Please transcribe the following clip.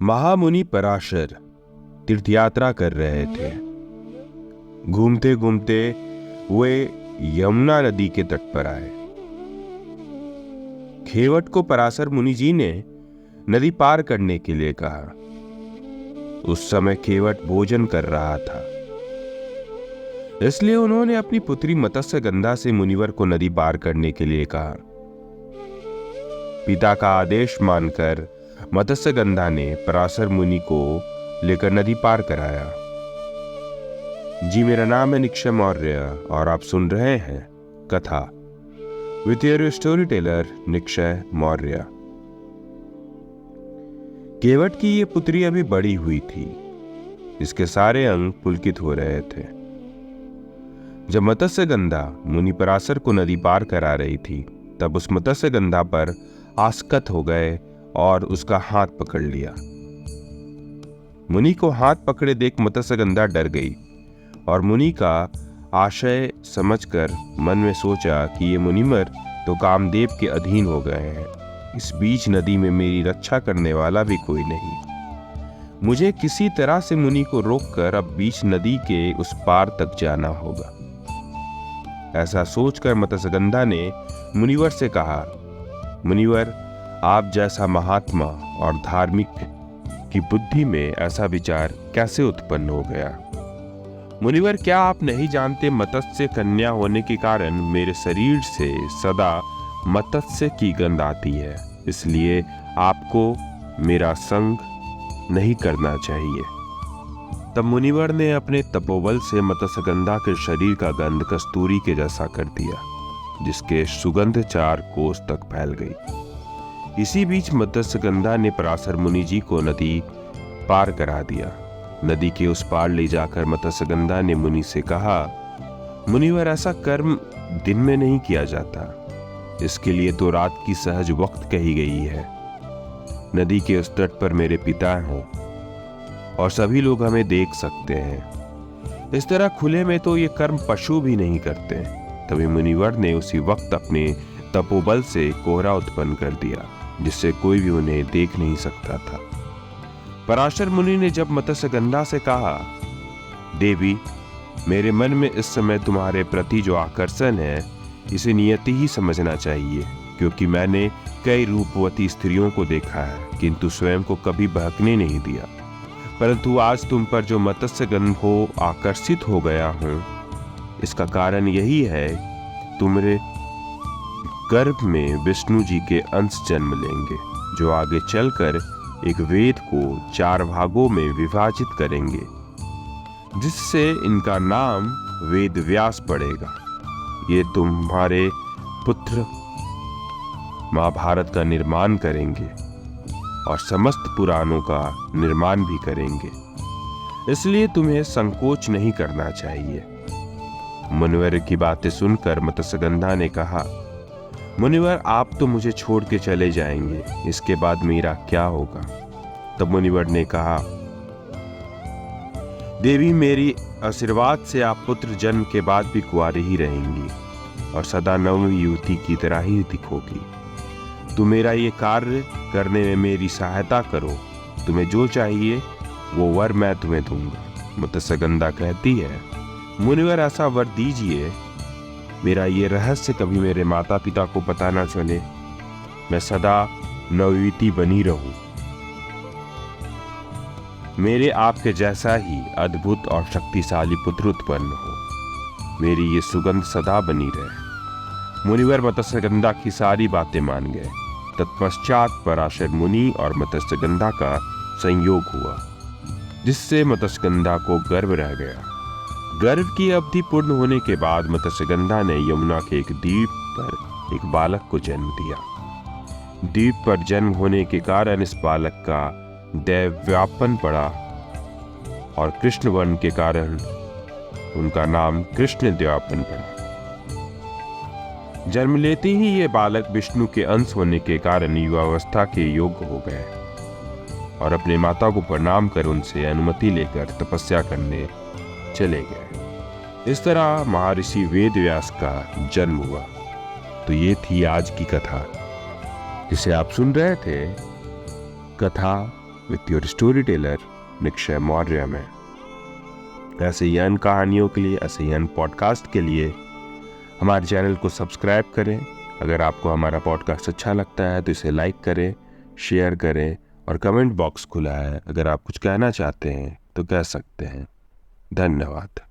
महामुनि पराशर तीर्थ यात्रा कर रहे थे। घूमते घूमते वे यमुना नदी के तट पर आए। खेवट को पराशर मुनि जी ने नदी पार करने के लिए कहा। उस समय खेवट भोजन कर रहा था, इसलिए उन्होंने अपनी पुत्री मत्स्यगंधा से मुनिवर को नदी पार करने के लिए कहा। पिता का आदेश मानकर मत्स्यगंधा ने पराशर मुनि को लेकर नदी पार कराया। जी, मेरा नाम है निक्षय मौर्य और आप सुन रहे हैं कथा with your storyteller Nikshay Maurya. केवट की ये पुत्री अभी बड़ी हुई थी। इसके सारे अंग पुलकित हो रहे थे। जब मत्स्यगंधा मुनि पराशर को नदी पार करा रही थी, तब उस मत्स्यगंधा पर आसक्त हो गए और उसका हाथ पकड़ लिया। मुनि को हाथ पकड़े देख मत्स्यगंधा डर गई और मुनि का आशय समझकर मन में सोचा कि ये मुनिवर तो कामदेव के अधीन हो गए हैं। इस बीच नदी में मेरी रक्षा करने वाला भी कोई नहीं। मुझे किसी तरह से मुनि को रोककर अब बीच नदी के उस पार तक जाना होगा। ऐसा सोचकर मत्स्यगंधा ने मुनिवर से कहा, मुनिवर, आप जैसा महात्मा और धार्मिक की बुद्धि में ऐसा विचार कैसे उत्पन्न हो गया? मुनिवर, क्या आप नहीं जानते, मत्स्य कन्या होने के कारण मेरे शरीर से सदा मत्स्य की गंध आती है, इसलिए आपको मेरा संग नहीं करना चाहिए। तब मुनिवर ने अपने तपोबल से मत्स्यगंधा के शरीर का गंध कस्तूरी के जैसा कर दिया, जिसके सुगंध 4 कोस तक फैल गई। इसी बीच मत्स्यगंधा ने पराशर मुनि जी को नदी पार करा दिया। नदी के उस पार ले जाकर मत्स्यगंधा ने मुनि से कहा, मुनिवर, ऐसा कर्म दिन में नहीं किया जाता। इसके लिए तो रात की सहज वक्त कही गई है। नदी के उस तट पर मेरे पिता हैं और सभी लोग हमें देख सकते हैं। इस तरह खुले में तो ये कर्म पशु भी नहीं करते। तभी मुनिवर ने उसी वक्त अपने तपोबल से कोहरा उत्पन्न कर दिया, जिससे कोई भी उन्हें देख नहीं सकता था। पराशर मुनि ने जब मत्स्यगंधा से कहा, देवी, मेरे मन में इस समय तुम्हारे प्रति जो आकर्षण है, इसे नियति ही समझना चाहिए, क्योंकि मैंने कई रूपवती स्त्रियों को देखा है, किंतु स्वयं को कभी बहकने नहीं दिया। परंतु आज तुम पर जो मत्स्यगंध को आकर्षित हो गया हूं, इसका कारण यही है, तुम्हारे गर्भ में विष्णु जी के अंश जन्म लेंगे, जो आगे चलकर एक वेद को 4 भागों में विभाजित करेंगे, जिससे इनका नाम वेद व्यास पड़ेगा। ये तुम्हारे पुत्र महाभारत का निर्माण करेंगे और समस्त पुराणों का निर्माण भी करेंगे, इसलिए तुम्हें संकोच नहीं करना चाहिए। मुनिवर की बातें सुनकर मत्स्यगंधा ने कहा, मुनिवर, आप तो मुझे छोड़ के चले जाएंगे, इसके बाद मेरा क्या होगा? तब मुनिवर ने कहा, देवी, मेरी आशीर्वाद से आप पुत्र जन्म के बाद भी कुंवारी ही रहेंगी और सदा नव युवती की तरह ही दिखोगी। तुम मेरा ये कार्य करने में मेरी सहायता करो। तुम्हें जो चाहिए वो वर मैं तुम्हें दूंगा। मत्स्यगंधा कहती है, मुनिवर, ऐसा वर दीजिए, मेरा ये रहस्य कभी मेरे माता पिता को पता ना चले, मैं सदा नवयुवती बनी रहूं। मेरे आपके जैसा ही अद्भुत और शक्तिशाली पुत्र उत्पन्न हो, मेरी ये सुगंध सदा बनी रहे। मुनिवर मत्स्यगंधा की सारी बातें मान गए। तत्पश्चात पराशर मुनि और मत्स्यगंधा का संयोग हुआ, जिससे मत्स्यगंधा को गर्व रह गया। गर्भ की अवधि पूर्ण होने के बाद मत्स्यगंधा ने यमुना के एक द्वीप पर एक बालक को जन्म दिया। द्वीप पर जन्म होने के कारण इस बालक का दैव्यापन पड़ा और कृष्ण वर्ण के कारण उनका नाम कृष्ण द्व्यापन पड़ा। जन्म लेते ही ये बालक विष्णु के अंश होने के कारण युवावस्था के योग्य हो गए और अपने माता को प्रणाम कर उनसे अनुमति लेकर तपस्या करने चले गए। इस तरह महर्षि वेदव्यास का जन्म हुआ। तो ये थी आज की कथा, जिसे आप सुन रहे थे, कथा with your storyteller Nikshay Maurya में। ऐसे ही अन्य कहानियों के लिए, ऐसे ही अन्य पॉडकास्ट के लिए हमारे चैनल को सब्सक्राइब करें। अगर आपको हमारा पॉडकास्ट अच्छा लगता है तो इसे लाइक करें, शेयर करें और कमेंट बॉक्स खुला है। अगर आप कुछ कहना चाहते हैं तो कह सकते हैं। धन्यवाद।